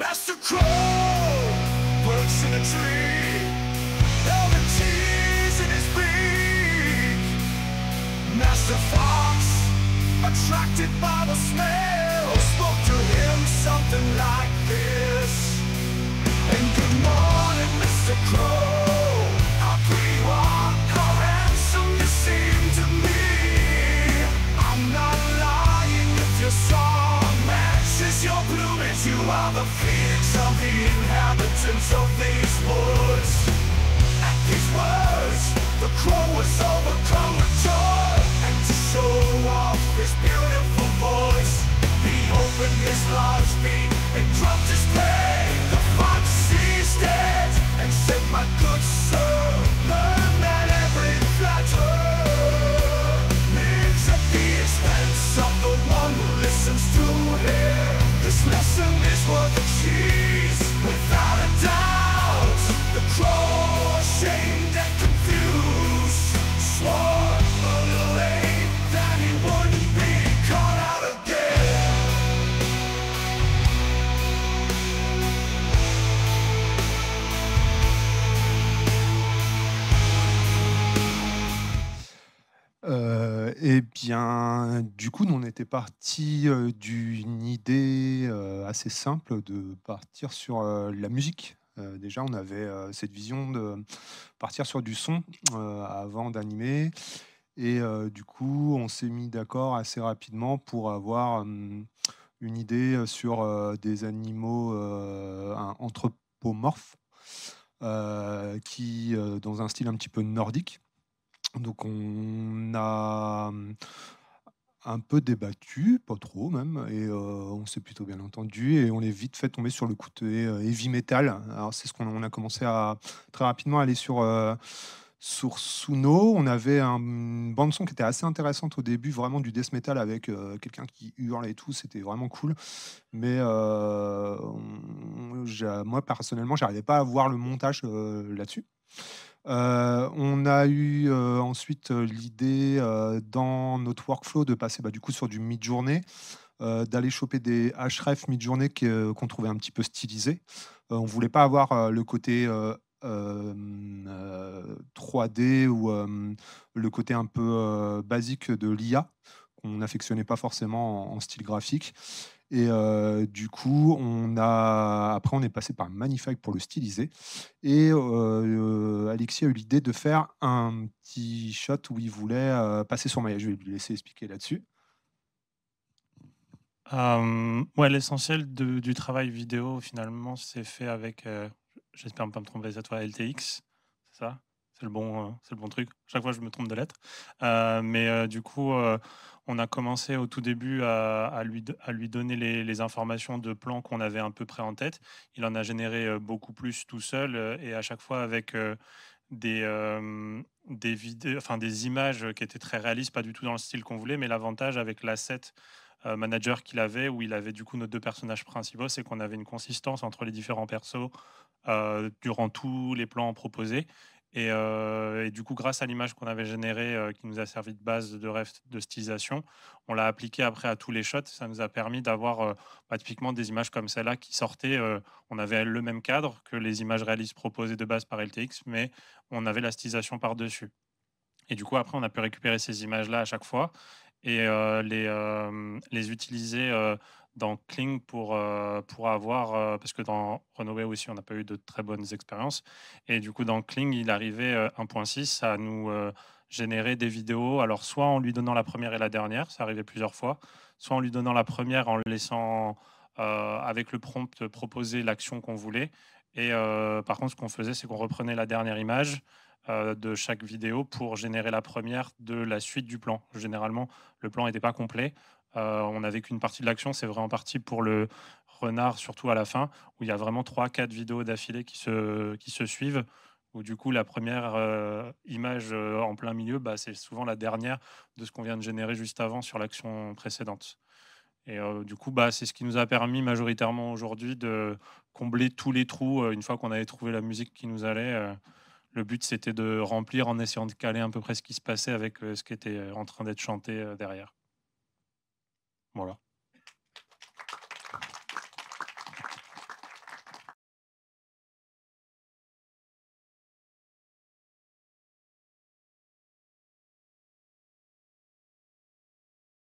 Master Crow perched in a tree, held the cheese in his beak. Master Fox, attracted by the smell, spoke to him something like this. And good morning, Mr. Crow. How pretty you are, how handsome you seem to me. I'm not lying if your song matches your plumage. You are the phoenix of the inhabitants of these woods. At these words, the crow was overcome with joy. And to show off his beautiful voice, he opened his large beak and dropped his prey. The fox seized it and said, my good sir, learn that every flatter lives at the expense of the one who listens to him. This lesson is worth the cheese, without a doubt. The crow, ashamed and confused, swore a little late that he wouldn't be caught out again. Eh bien, du coup, nous, on était parti d'une idée assez simple de partir sur la musique. Déjà, on avait cette vision de partir sur du son avant d'animer. Et du coup, on s'est mis d'accord assez rapidement pour avoir une idée sur des animaux anthropomorphes qui, dans un style un petit peu nordique. Donc on a un peu débattu, pas trop même, et on s'est plutôt bien entendu et on est vite fait tomber sur le côté heavy metal. Alors c'est ce qu'on on a commencé à très rapidement aller sur Suno. On avait une bande son qui était assez intéressante au début, vraiment du death metal avec quelqu'un qui hurle et tout, c'était vraiment cool. Mais moi personnellement, j'arrivais pas à voir le montage là-dessus. On a eu, ensuite, l'idée, dans notre workflow de passer, bah, du coup sur du mid-journée, d'aller choper des href mid-journée qu'on trouvait un petit peu stylisés. On voulait pas avoir, le côté, 3D ou, le côté un peu, basique de l'IA, qu'on n'affectionnait pas forcément en style graphique. Et du coup, après on est passé par Magnifique pour le styliser et Alexis a eu l'idée de faire un petit shot où il voulait, passer sur Maya. Je vais lui laisser expliquer là-dessus. Ouais, l'essentiel du travail vidéo, finalement, c'est fait avec, j'espère ne pas me tromper cette fois, LTX, c'est ça? C'est le bon truc? Chaque fois, je me trompe de lettres. Du coup, on a commencé au tout début à lui donner les informations de plans qu'on avait un peu près en tête. Il en a généré, beaucoup plus tout seul, et à chaque fois avec, des vidéos, enfin, des images qui étaient très réalistes, pas du tout dans le style qu'on voulait, mais l'avantage avec l'asset manager qu'il avait, où il avait du coup nos deux personnages principaux, c'est qu'on avait une consistance entre les différents persos durant tous les plans proposés. Et du coup, grâce à l'image qu'on avait générée, qui nous a servi de base de ref de stylisation, on l'a appliqué après à tous les shots. Ça nous a permis d'avoir typiquement des images comme celle-là qui sortaient. On avait le même cadre que les images réalistes proposées de base par LTX, mais on avait la stylisation par-dessus. Et du coup, après, on a pu récupérer ces images-là à chaque fois et les utiliser dans Kling pour avoir, parce que dans Runaway aussi, on n'a pas eu de très bonnes expériences. Et du coup, dans Kling, il arrivait 1.6 à nous générer des vidéos. Alors, soit en lui donnant la première et la dernière, ça arrivait plusieurs fois, soit en lui donnant la première en le laissant avec le prompt proposer l'action qu'on voulait. Et par contre, ce qu'on faisait, c'est qu'on reprenait la dernière image de chaque vidéo pour générer la première de la suite du plan. Généralement, le plan n'était pas complet. On n'avait qu'une partie de l'action. C'est vraiment parti pour le renard, surtout à la fin, où il y a vraiment 3-4 vidéos d'affilée qui se suivent. Où du coup, la première image en plein milieu, bah, c'est souvent la dernière de ce qu'on vient de générer juste avant sur l'action précédente. Et du coup, bah, c'est ce qui nous a permis majoritairement aujourd'hui de combler tous les trous une fois qu'on avait trouvé la musique qui nous allait. Le but, c'était de remplir en essayant de caler à peu près ce qui se passait avec ce qui était en train d'être chanté derrière. Voilà.